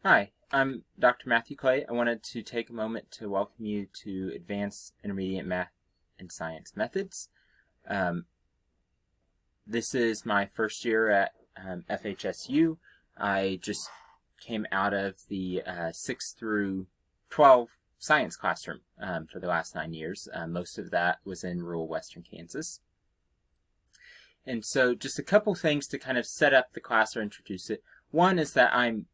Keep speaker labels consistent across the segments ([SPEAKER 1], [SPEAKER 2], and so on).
[SPEAKER 1] Hi, I'm Dr. Matthew Clay. I wanted to take a moment to welcome you to Advanced Intermediate Math and Science Methods. This is my first year at FHSU. I just came out of the 6 through 12 science classroom for the last 9 years. Most of that was in rural western Kansas. And so just a couple things to kind of set up the class or introduce it. One is that I'm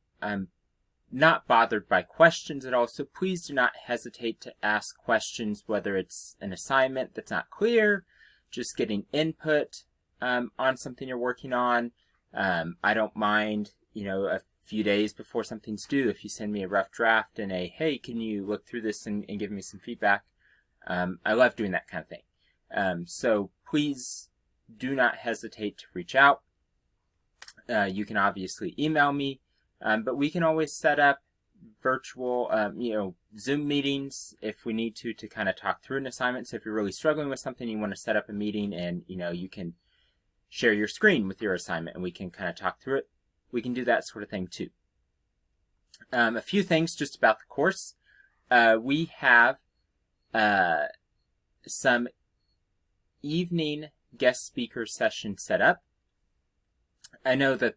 [SPEAKER 1] not bothered by questions at all, so please do not hesitate to ask questions, whether it's an assignment that's not clear, just getting input on something you're working on. I don't mind, a few days before something's due, if you send me a rough draft and hey, can you look through this and give me some feedback? I love doing that kind of thing. So please do not hesitate to reach out. You can obviously email me. But we can always set up virtual, Zoom meetings if we need to kind of talk through an assignment. So if you're really struggling with something, you want to set up a meeting and, you can share your screen with your assignment and we can kind of talk through it. We can do that sort of thing too. A few things just about the course. We have some evening guest speaker sessions set up. I know that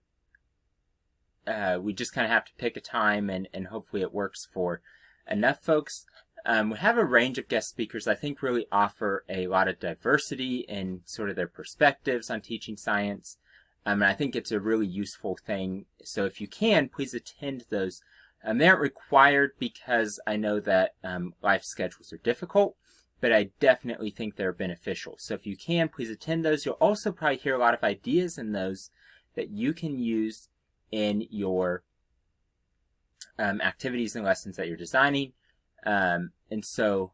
[SPEAKER 1] we just kind of have to pick a time and hopefully it works for enough folks. We have a range of guest speakers I think really offer a lot of diversity in sort of their perspectives on teaching science. And I think it's a really useful thing. So if you can, please attend those. They aren't required because I know that life schedules are difficult, but I definitely think they're beneficial. So if you can, please attend those. You'll also probably hear a lot of ideas in those that you can use in your activities and lessons that you're designing. And so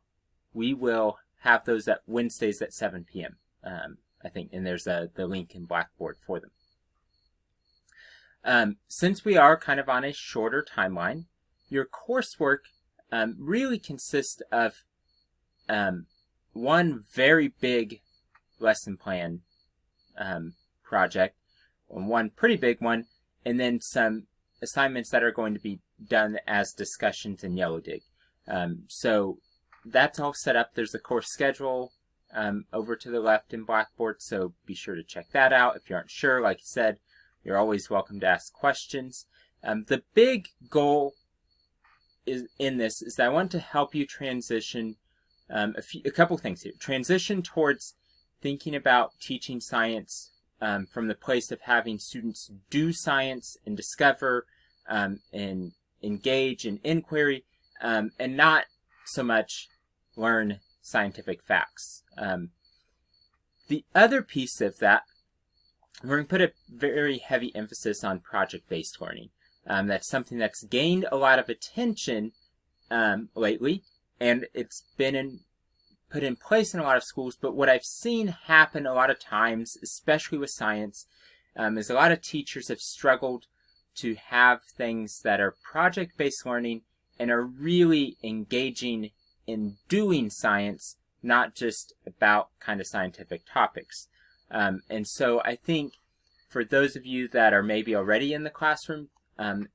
[SPEAKER 1] we will have those at Wednesdays at 7 p.m. I think, and there's the link in Blackboard for them. Since we are kind of on a shorter timeline, your coursework really consists of one very big lesson plan project, one pretty big one, and then some assignments that are going to be done as discussions in Yellow Dig. So that's all set up. There's a course schedule over to the left in Blackboard, so be sure to check that out. If you aren't sure, like I said, you're always welcome to ask questions. The big goal in this is that I want to help you transition a couple things here. Transition towards thinking about teaching science from the place of having students do science and discover and engage in inquiry, and not so much learn scientific facts. The other piece of that, we're going to put a very heavy emphasis on project-based learning. That's something that's gained a lot of attention lately, and it's been put in place in a lot of schools, but what I've seen happen a lot of times, especially with science, is a lot of teachers have struggled to have things that are project-based learning and are really engaging in doing science, not just about kind of scientific topics. And so I think for those of you that are maybe already in the classroom,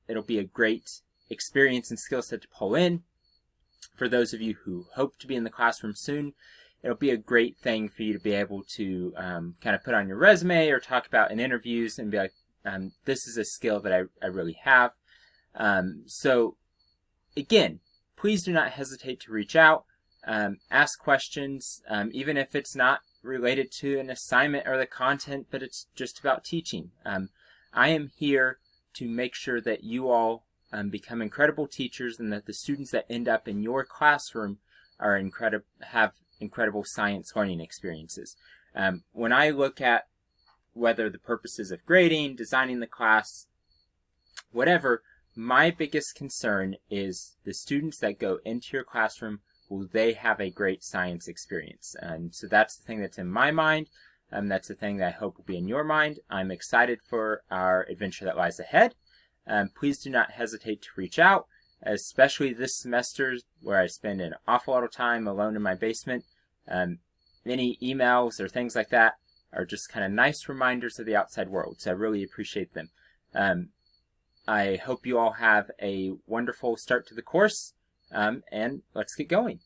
[SPEAKER 1] it'll be a great experience and skill set to pull in. For those of you who hope to be in the classroom soon, it'll be a great thing for you to be able to kind of put on your resume or talk about in interviews and be like, this is a skill that I really have. So again, please do not hesitate to reach out, ask questions, even if it's not related to an assignment or the content, but it's just about teaching. I am here to make sure that you all become incredible teachers and that the students that end up in your classroom are have incredible science learning experiences. When I look at whether the purposes of grading, designing the class, whatever, my biggest concern is the students that go into your classroom, will they have a great science experience? And so that's the thing that's in my mind. That's the thing that I hope will be in your mind. I'm excited for our adventure that lies ahead. Please do not hesitate to reach out, especially this semester where I spend an awful lot of time alone in my basement. Any emails or things like that are just kind of nice reminders of the outside world, so I really appreciate them. I hope you all have a wonderful start to the course, and let's get going.